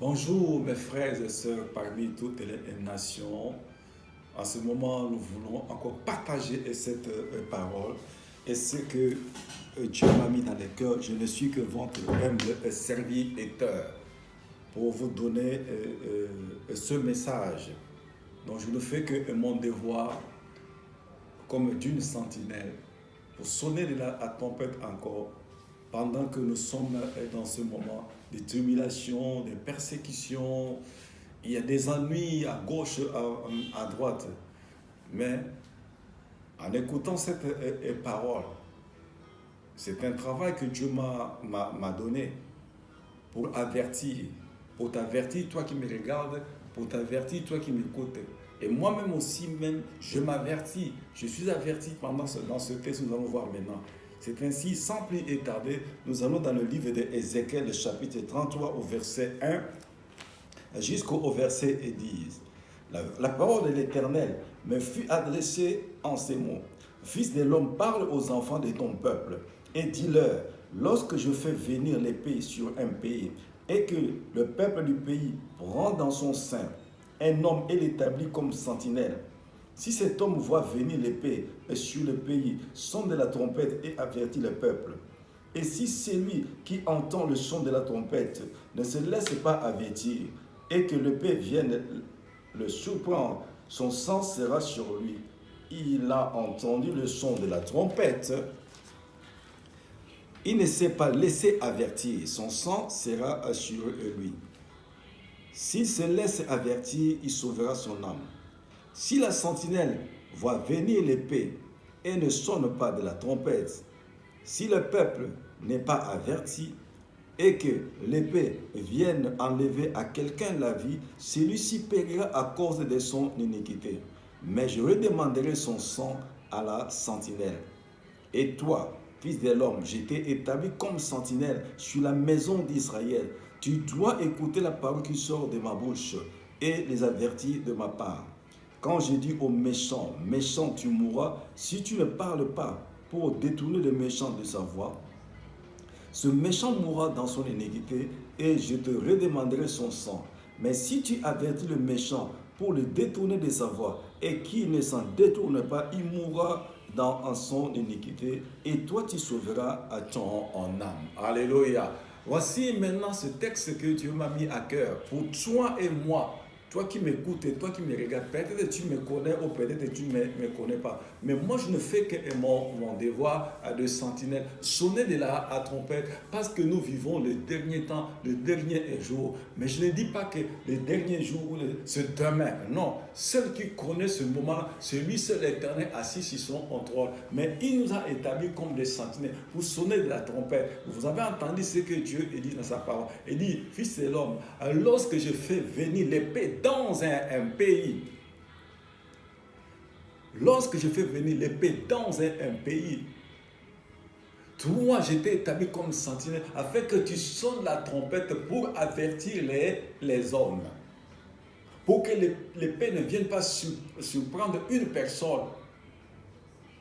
Bonjour mes frères et sœurs parmi toutes les nations. En ce moment, nous voulons encore partager cette parole et ce que Dieu m'a mis dans les cœurs. Je ne suis que votre humble serviteur pour vous donner ce message. Donc je ne fais que mon devoir comme d'une sentinelle pour sonner de la trompette encore pendant que nous sommes dans ce moment de tribulation, de persécution. Il y a des ennuis à gauche, à droite. Mais en écoutant cette parole, c'est un travail que Dieu m'a donné pour avertir, pour t'avertir, toi qui me regardes, pour t'avertir, toi qui m'écoutes. Et moi-même aussi, même, je m'avertis, je suis averti dans ce texte que nous allons voir maintenant. C'est ainsi, sans plus tarder, nous allons dans le livre d'Ézéchiel, le chapitre 33, au verset 1 jusqu'au verset 10. La parole de l'Éternel me fut adressée en ces mots. Fils de l'homme, parle aux enfants de ton peuple et dis-leur, lorsque je fais venir l'épée sur un pays et que le peuple du pays prend dans son sein un homme et l'établit comme sentinelle, si cet homme voit venir l'épée sur le pays, sonne de la trompette et avertit le peuple, et si celui qui entend le son de la trompette ne se laisse pas avertir, et que l'épée vienne le surprendre, son sang sera sur lui. Il a entendu le son de la trompette. Il ne s'est pas laissé avertir, son sang sera sur lui. S'il se laisse avertir, il sauvera son âme. Si la sentinelle voit venir l'épée et ne sonne pas de la trompette, si le peuple n'est pas averti et que l'épée vienne enlever à quelqu'un la vie, celui-ci périra à cause de son iniquité. Mais je redemanderai son sang à la sentinelle. Et toi, fils de l'homme, je t'ai établi comme sentinelle sur la maison d'Israël. Tu dois écouter la parole qui sort de ma bouche et les avertir de ma part. Quand je dis aux méchants, méchant tu mourras, si tu ne parles pas pour détourner le méchant de sa voie, ce méchant mourra dans son iniquité et je te redemanderai son sang. Mais si tu avertis le méchant pour le détourner de sa voie et qu'il ne s'en détourne pas, il mourra dans son iniquité et toi tu sauveras à ton âme. Alléluia. Voici maintenant ce texte que Dieu m'a mis à cœur pour toi et moi. Toi qui m'écoutes et toi qui me regardes, peut-être tu me connais ou peut-être tu ne me connais pas. Mais moi, je ne fais que mon devoir de sentinelle, sonner de la trompette, parce que nous vivons le dernier temps, le dernier jour. Mais je ne dis pas que le dernier jour ou c'est demain. Non, seul qui connaît ce moment, c'est lui seul l'Éternel assis sur son trône. Mais il nous a établis comme des sentinelles pour sonner de la trompette. Vous avez entendu ce que Dieu dit dans sa parole. Il dit, fils de l'homme, lorsque je fais venir l'épée dans un pays, lorsque je fais venir l'épée dans un pays, toi, je t'ai établi comme sentinelle afin que tu sonnes la trompette pour avertir les hommes. Pour que l'épée ne vienne pas surprendre une personne.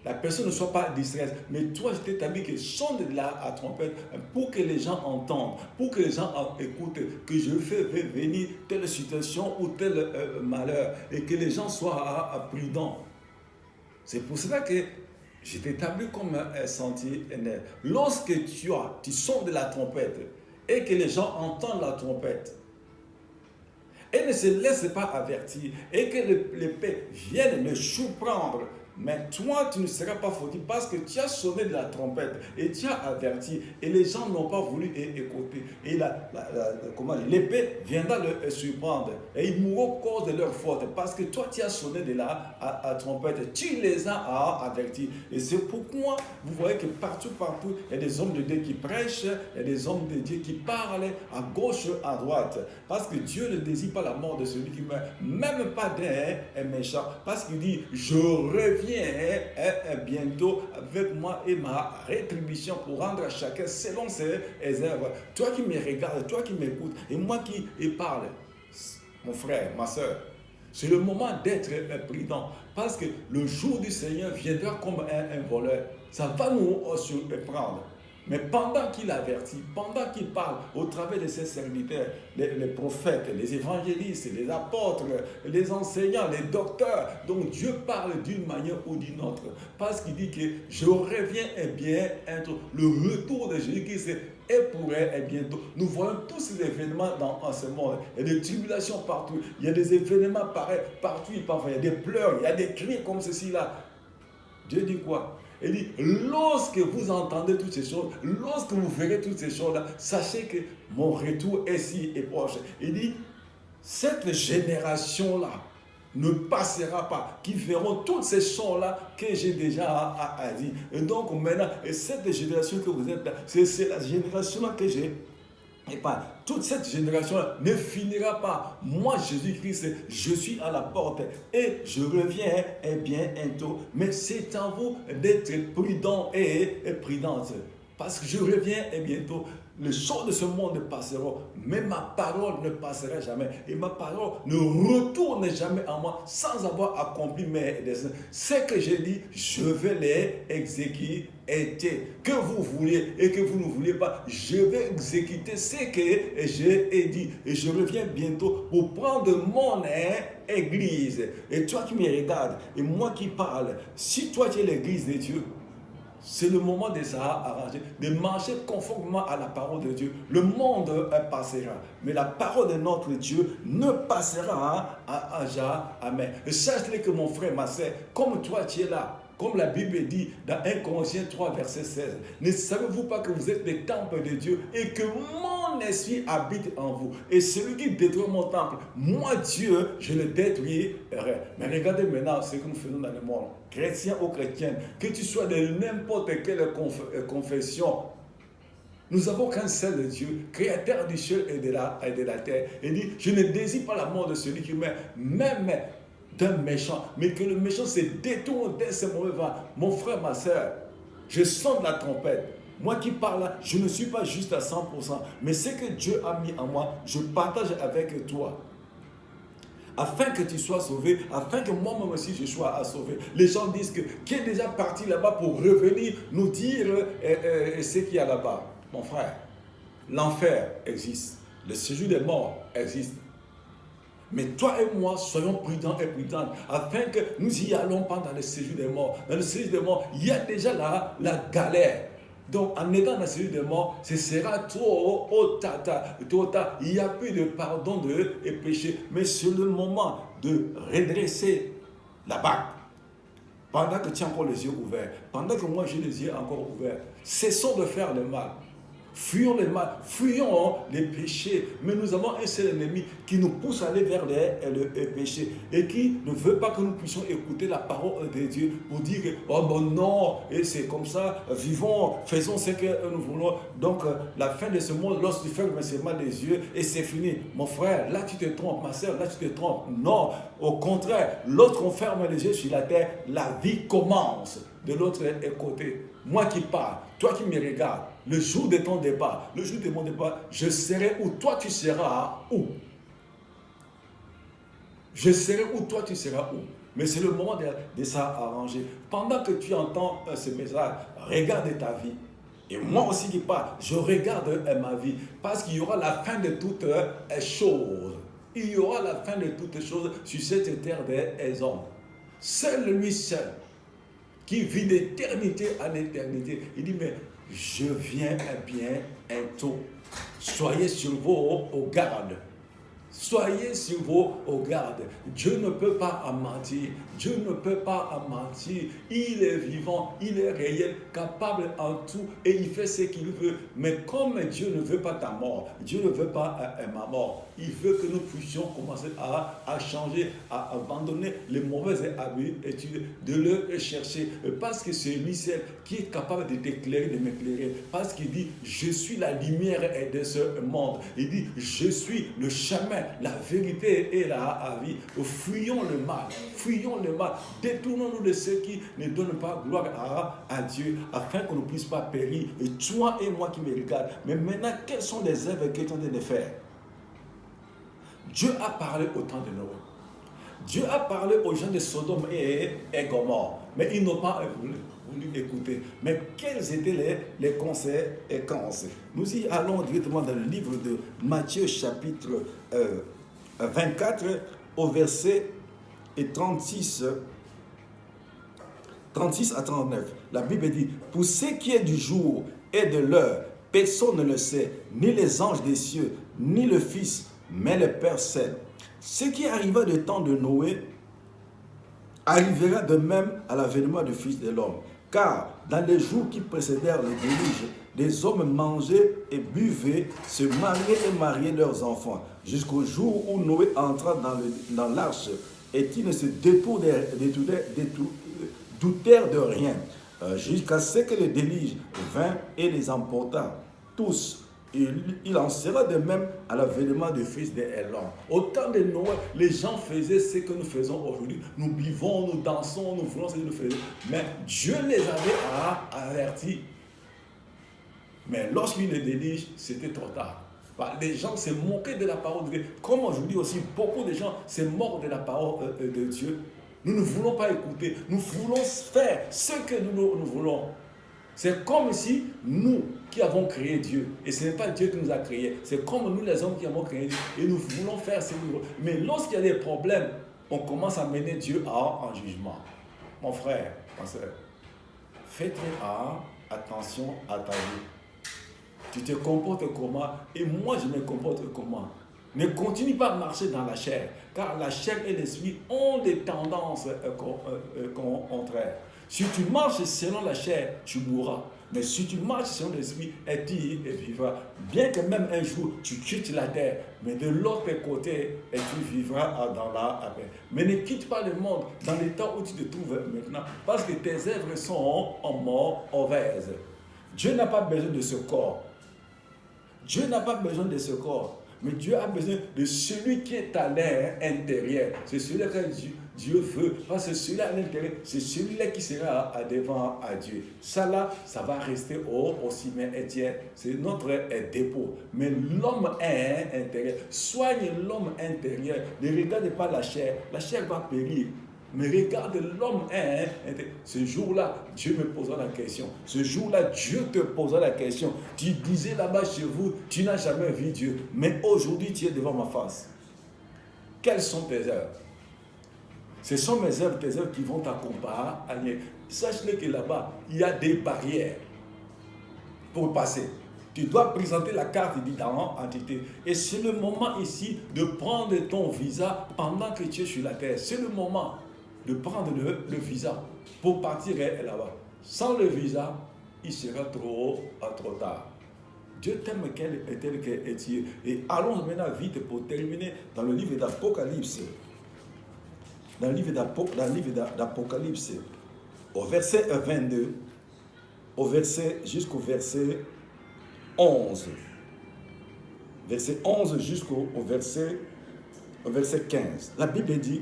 La personne ne soit pas distraite, mais toi, je t'ai établi que sonne de la trompette pour que les gens entendent, pour que les gens écoutent, que je fais venir telle situation ou tel malheur et que les gens soient prudents. C'est pour cela que je t'ai établi comme un sentinelle. Lorsque tu sonnes de la trompette et que les gens entendent la trompette, et ne se laisse pas avertir, et que l'épée vienne le surprendre, mais toi, tu ne seras pas fautif parce que tu as sonné de la trompette et tu as averti et les gens n'ont pas voulu écouter. Et l'épée viendra le surprendre et ils mourront à cause de leur faute parce que toi, tu as sonné de la trompette. Tu les as avertis. Et c'est pourquoi vous voyez que partout, il y a des hommes de Dieu qui prêchent, il y a des hommes de Dieu qui parlent à gauche, à droite. Parce que Dieu ne désire pas la mort de celui qui meurt, même pas d'un méchant. Parce qu'il dit, je reviens bientôt avec moi et ma rétribution pour rendre à chacun selon ses œuvres. Toi qui me regardes, toi qui m'écoutes et moi qui parle, mon frère, ma soeur, c'est le moment d'être prudent parce que le jour du Seigneur viendra comme un voleur. Ça va nous surprendre. Mais pendant qu'il avertit, pendant qu'il parle au travers de ses serviteurs, les prophètes, les évangélistes, les apôtres, les enseignants, les docteurs, donc Dieu parle d'une manière ou d'une autre. Parce qu'il dit que je reviens et bien être le retour de Jésus-Christ est pour elle et bientôt. Nous voyons tous ces événements dans ce monde. Il y a des tribulations partout. Il y a des événements pareils partout. Il y a des pleurs, il y a des cris comme ceci là. Dieu dit quoi? Il dit, lorsque vous entendez toutes ces choses, lorsque vous verrez toutes ces choses-là, sachez que mon retour est si proche. Il dit, cette génération-là ne passera pas, qui verront toutes ces choses-là que j'ai déjà dit. Et donc maintenant, cette génération que vous êtes là, c'est la génération-là que j'ai. Et pas toute cette génération-là ne finira pas. Moi, Jésus-Christ, je suis à la porte et je reviens bientôt. Mais c'est à vous d'être prudent et prudente. Parce que je reviens bientôt. Les choses de ce monde passeront, mais ma parole ne passera jamais. Et ma parole ne retourne jamais à moi sans avoir accompli mes desseins. Ce que j'ai dit, je vais les exécuter. Que vous vouliez et que vous ne voulez pas, je vais exécuter ce que j'ai dit. Et je reviens bientôt pour prendre mon église. Et toi qui me regardes, et moi qui parle, si toi tu es l'église de Dieu, c'est le moment de ça arranger, de marcher conformément à la parole de Dieu. Le monde passera, mais la parole de notre Dieu ne passera à jamais. Sache-le que mon frère, ma soeur, comme toi tu es là, comme la Bible dit dans 1 Corinthiens 3, verset 16, ne savez-vous pas que vous êtes le temple de Dieu et que mon esprit habite en vous? Et celui qui détruit mon temple, moi Dieu, je le détruirai. Mais regardez maintenant ce que nous faisons dans le monde, chrétien ou chrétienne, que tu sois de n'importe quelle confession, nous avons qu'un seul Dieu, créateur du ciel et de la terre. Il dit, je ne désire pas la mort de celui qui meurt, même d'un méchant, mais que le méchant se détourne dès ce moment. Mon frère, ma soeur, je sonne la trompette. Moi qui parle, je ne suis pas juste à 100%, mais ce que Dieu a mis en moi, je partage avec toi. Afin que tu sois sauvé, afin que moi-même aussi je sois sauvé. Les gens disent qui est déjà parti là-bas pour revenir nous dire ce qu'il y a là-bas. Mon frère, l'enfer existe, le séjour des morts existe. Mais toi et moi, soyons prudents et prudentes, afin que nous y allons pas dans le séjour des morts. Dans le séjour des morts, il y a déjà la galère. Donc, en étant dans le séjour des morts, ce sera trop tard. Il n'y a plus de pardon de péché. Mais c'est le moment de redresser la barque. Pendant que tu as encore les yeux ouverts, pendant que moi j'ai les yeux encore ouverts, cessons de faire le mal. Fuyons le mal, fuyons les péchés. Mais nous avons un seul ennemi qui nous pousse à aller vers le péché et qui ne veut pas que nous puissions écouter la parole de Dieu pour dire oh bon non, et c'est comme ça, vivons, faisons ce que nous voulons. Donc la fin de ce monde, lorsque tu fermes seulement les yeux et c'est fini. Mon frère, là tu te trompes, ma soeur, là tu te trompes. Non, au contraire, lorsqu'on ferme les yeux sur la terre, la vie commence de l'autre côté. Moi qui parle, toi qui me regardes, le jour de ton départ, le jour de mon départ, je serai où toi tu seras où. Je serai où toi tu seras où. Mais c'est le moment de s'arranger. Pendant que tu entends ce message, regarde ta vie. Et moi aussi qui parle, je regarde ma vie. Parce qu'il y aura la fin de toutes choses. Il y aura la fin de toutes choses sur cette terre des hommes. Seul lui seul, qui vit d'éternité à l'éternité. Il dit, mais je viens bientôt. Soyez sur vos gardes. Soyez sur vos gardes. Dieu ne peut pas mentir. Dieu ne peut pas mentir. Il est vivant, il est réel, capable en tout et il fait ce qu'il veut. Mais comme Dieu ne veut pas ta mort, Dieu ne veut pas ma mort, il veut que nous puissions commencer à changer, à abandonner les mauvaises habitudes, de le chercher. Parce que c'est lui seul qui est capable de t'éclairer, de m'éclairer. Parce qu'il dit, je suis la lumière de ce monde. Il dit, je suis le chemin, la vérité et la vie. Fuyons le mal, fuyons le mal. Détournons-nous de ceux qui ne donnent pas gloire à Dieu, afin qu'on ne puisse pas périr. Et toi et moi qui me regarde. Mais maintenant, quelles sont les œuvres que tu es en train de faire? Dieu a parlé au temps de Noé. Dieu a parlé aux gens de Sodome et Gomorrhe. Mais ils n'ont pas voulu. voulu écouter. Mais quels étaient les conséquences? Nous y allons directement dans le livre de Matthieu chapitre 24 au verset 36 à 39. La Bible dit, pour ce qui est du jour et de l'heure, personne ne le sait, ni les anges des cieux, ni le Fils, mais le Père seul. Ce qui arriva du temps de Noé arrivera de même à l'avènement du Fils de l'homme. Car dans les jours qui précédèrent le déluge, les hommes mangeaient et buvaient, se mariaient et mariaient leurs enfants, jusqu'au jour où Noé entra dans l'arche, et ils ne se doutèrent de rien, jusqu'à ce que le déluge vint et les emporta tous. Il en sera de même à l'avènement du Fils de l'homme. Au temps de Noé, les gens faisaient ce que nous faisons aujourd'hui. Nous buvons, nous dansons, nous faisons ce que nous faisons. Mais Dieu les avait avertis. Mais lorsqu'il les déluge, c'était trop tard. Les gens se moquaient de la parole de Dieu. Comme aujourd'hui aussi, beaucoup de gens se moquent de la parole de Dieu. Nous ne voulons pas écouter. Nous voulons faire ce que nous voulons. C'est comme si nous qui avons créé Dieu, et ce n'est pas Dieu qui nous a créés, c'est comme nous les hommes qui avons créé Dieu, et nous voulons faire ce que nous voulons. Mais lorsqu'il y a des problèmes, on commence à mener Dieu en jugement. Mon frère, ma soeur, fais très attention à ta vie. Tu te comportes comment, et moi je me comporte comment. Ne continue pas à marcher dans la chair, car la chair et l'esprit ont des tendances contraires. Si tu marches selon la chair, tu mourras. Mais si tu marches selon l'esprit, tu vivras. Bien que même un jour, tu quittes la terre, mais de l'autre côté, tu vivras dans la paix. Mais ne quitte pas le monde dans l'état où tu te trouves maintenant, parce que tes œuvres sont mauvaises. Dieu n'a pas besoin de ce corps. Dieu n'a pas besoin de ce corps. Mais Dieu a besoin de celui qui est à l'intérieur. C'est celui-là que Dieu veut. Parce que celui-là à l'intérieur, c'est celui-là qui sera devant à Dieu. Ça là, ça va rester au cimetière. C'est notre dépôt. Mais l'homme intérieur, soigne l'homme intérieur. Ne regarde pas la chair. La chair va périr. Mais regarde l'homme, ce jour-là, Dieu me posera la question. Ce jour-là, Dieu te posera la question. Tu disais là-bas chez vous, tu n'as jamais vu Dieu. Mais aujourd'hui, tu es devant ma face. Quelles sont tes œuvres? Ce sont mes œuvres, tes œuvres qui vont t'accompagner. Sache-le que là-bas, il y a des barrières pour passer. Tu dois présenter la carte d'identité. Et c'est le moment ici de prendre ton visa pendant que tu es sur la terre. C'est le moment de prendre le visa pour partir là-bas. Sans le visa, il sera trop tard. Dieu t'aime tel que tu es. Et allons maintenant vite pour terminer dans le livre d'Apocalypse. Dans le livre d'Apocalypse, au verset 22, jusqu'au verset 11. Verset 11 jusqu'au verset 15. La Bible dit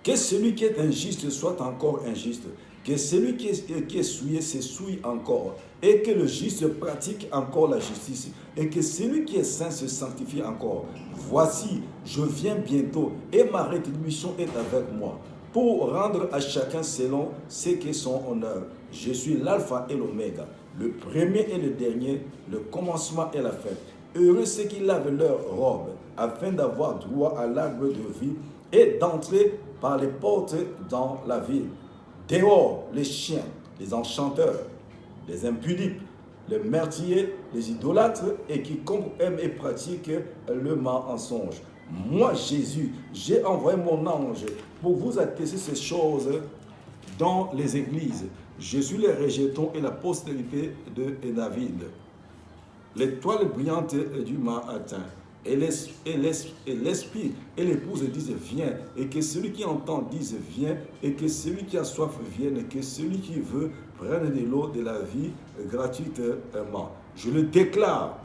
que celui qui est injuste soit encore injuste, que celui qui est souillé se souille encore, et que le juste pratique encore la justice, et que celui qui est saint se sanctifie encore. Voici, je viens bientôt, et ma rétribution est avec moi, pour rendre à chacun selon ce qu'est son honneur. Je suis l'alpha et l'oméga, le premier et le dernier, le commencement et la fin. Heureux ceux qui lavent leurs robes, afin d'avoir droit à l'arbre de vie et d'entrer par les portes dans la ville. Dehors, les chiens, les enchanteurs, les impudiques, les meurtriers, les idolâtres et quiconque aime et pratique le mensonge. Moi, Jésus, j'ai envoyé mon ange pour vous attester ces choses dans les églises. Je suis le rejeton et la postérité de David, l'étoile brillante du matin. Et l'esprit et l'épouse disent viens, et que celui qui entend dise viens, et que celui qui a soif vienne, et que celui qui veut prenne de l'eau de la vie gratuitement. Je le déclare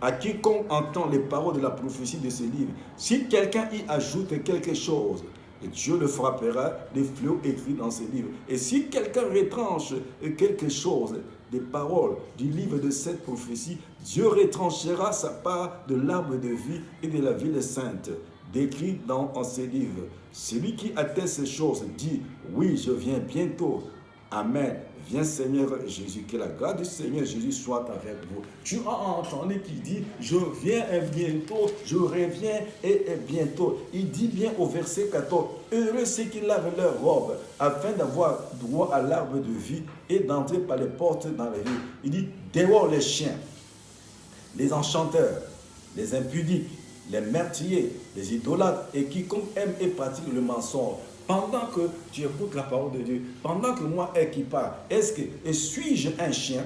à quiconque entend les paroles de la prophétie de ce livre. Si quelqu'un y ajoute quelque chose, Dieu le frappera des fléaux écrits dans ce livre. Et si quelqu'un retranche quelque chose des paroles du livre de cette prophétie, Dieu retranchera sa part de l'arbre de vie et de la ville sainte, décrit dans ces livres. Celui qui atteste ces choses dit, oui, je viens bientôt. Amen. Viens Seigneur Jésus, que la grâce du Seigneur Jésus soit avec vous. Tu as entendu qu'il dit, je viens bientôt, je reviens et bientôt. Il dit bien au verset 14, heureux ceux qui lavent leurs robes, afin d'avoir droit à l'arbre de vie et d'entrer par les portes dans les villes. Il dit, dehors les chiens, les enchanteurs, les impudiques, les meurtriers, les idolâtres et quiconque aime et pratique le mensonge. Pendant que tu écoutes la parole de Dieu, pendant que moi qui parle, suis-je un chien?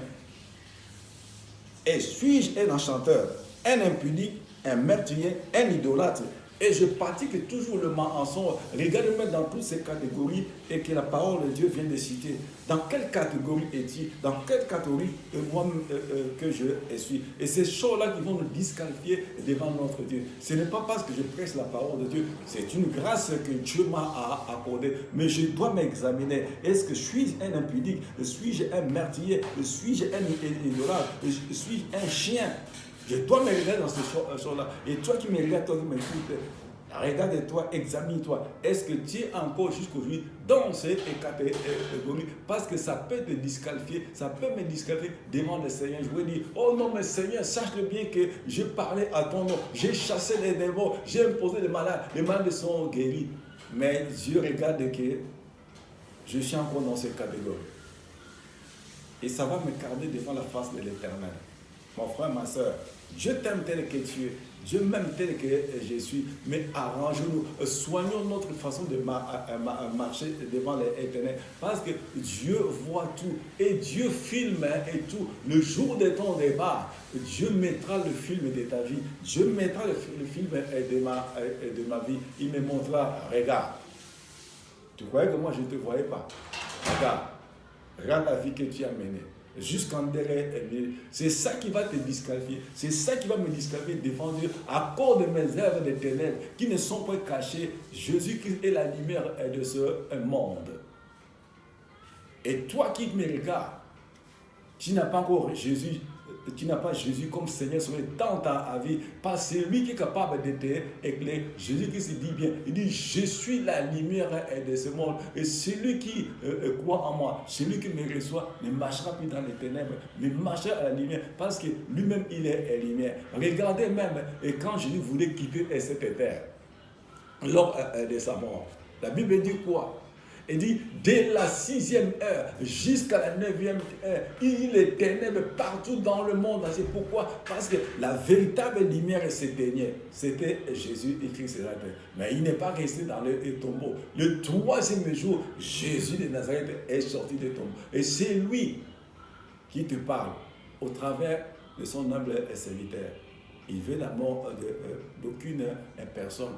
Et suis-je un enchanteur, un impudique, un meurtrier, un idolâtre? Et je pratique toujours le mensonge. Regardez-moi dans toutes ces catégories et que la parole de Dieu vient de citer. Dans quelle catégorie est-il? Dans quelle catégorie que je suis? Et ces choses-là qui vont nous disqualifier devant notre Dieu. Ce n'est pas parce que je prêche la parole de Dieu. C'est une grâce que Dieu m'a accordée. Mais je dois m'examiner. Est-ce que suis-je un impudique? Suis-je un meurtrier? Suis-je un idolâtre? Suis-je un chien? Je dois me regarder dans ces choses-là. Et toi qui me regardes, toi qui m'écoutes, regarde-toi, examine-toi. Est-ce que tu es encore jusqu'aujourd'hui dans ces catégories? Parce que ça peut te disqualifier, ça peut me disqualifier devant le Seigneur. Je vais dire, oh non, mais Seigneur, sache-le bien que j'ai parlé à ton nom, j'ai chassé les démons, j'ai imposé les malades sont guéris. Mais Dieu regarde que je suis encore dans ces catégories. Et ça va me garder devant la face de l'Éternel. Mon frère, ma soeur, je t'aime tel que tu es, Dieu m'aime tel que je suis, mais arrangeons-nous, soignons notre façon de marcher devant l'Éternel, parce que Dieu voit tout, et Dieu filme et tout. Le jour de ton départ, Dieu mettra le film de ta vie, Dieu mettra le film de ma vie, il me montrera, regarde, tu croyais que moi je ne te voyais pas, regarde la vie que tu as menée. Jusqu'en derrière, c'est ça qui va te disqualifier, c'est ça qui va me disqualifier devant Dieu à cause de mes œuvres de ténèbres qui ne sont pas cachées. Jésus-Christ est la lumière de ce monde. Et toi qui me regardes, tu n'as pas encore Jésus, tu n'as pas Jésus comme Seigneur dans ta vie, parce que c'est lui qui est capable de t'éclairer. Jésus-Christ dit bien, il dit, je suis la lumière de ce monde. Et celui qui croit en moi, celui qui me reçoit, ne marchera plus dans les ténèbres, mais marchera à la lumière, parce que lui-même, il est lumière. Regardez même, et quand Jésus voulait quitter cette terre, lors de sa mort, la Bible dit quoi? Il dit, dès la 6e heure jusqu'à la 9e heure, il est ténèbres partout dans le monde. C'est pourquoi? Parce que la véritable lumière s'éteignait. C'était Jésus et Christ. Mais il n'est pas resté dans le tombeau. Le 3e jour, Jésus de Nazareth est sorti du tombeau. Et c'est lui qui te parle au travers de son humble serviteur. Il veut la mort d'aucune personne.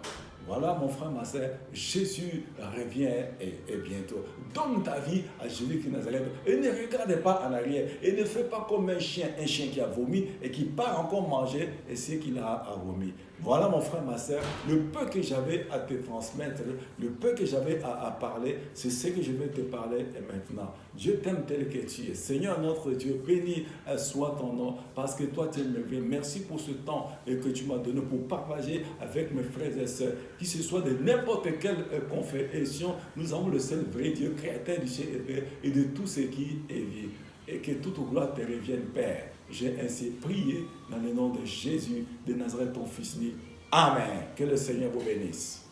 Voilà mon frère, ma soeur, Jésus revient et bientôt. Donne ta vie à Jésus qui est Nazareth et ne regarde pas en arrière et ne fais pas comme un chien qui a vomi et qui part encore manger et ce qu'il a vomi. Voilà mon frère, ma soeur, le peu que j'avais à te transmettre, le peu que j'avais à parler, c'est ce que je vais te parler maintenant. Dieu t'aime tel que tu es. Seigneur notre Dieu, béni soit ton nom parce que toi tu es merveilleux. Merci pour ce temps que tu m'as donné pour partager avec mes frères et sœurs. Qui ce soit de n'importe quelle confession, nous avons le seul vrai Dieu, créateur du ciel et de tout ce qui est vie. Et que toute gloire te revienne, Père. J'ai ainsi prié dans le nom de Jésus de Nazareth, ton Fils né. Amen. Que le Seigneur vous bénisse.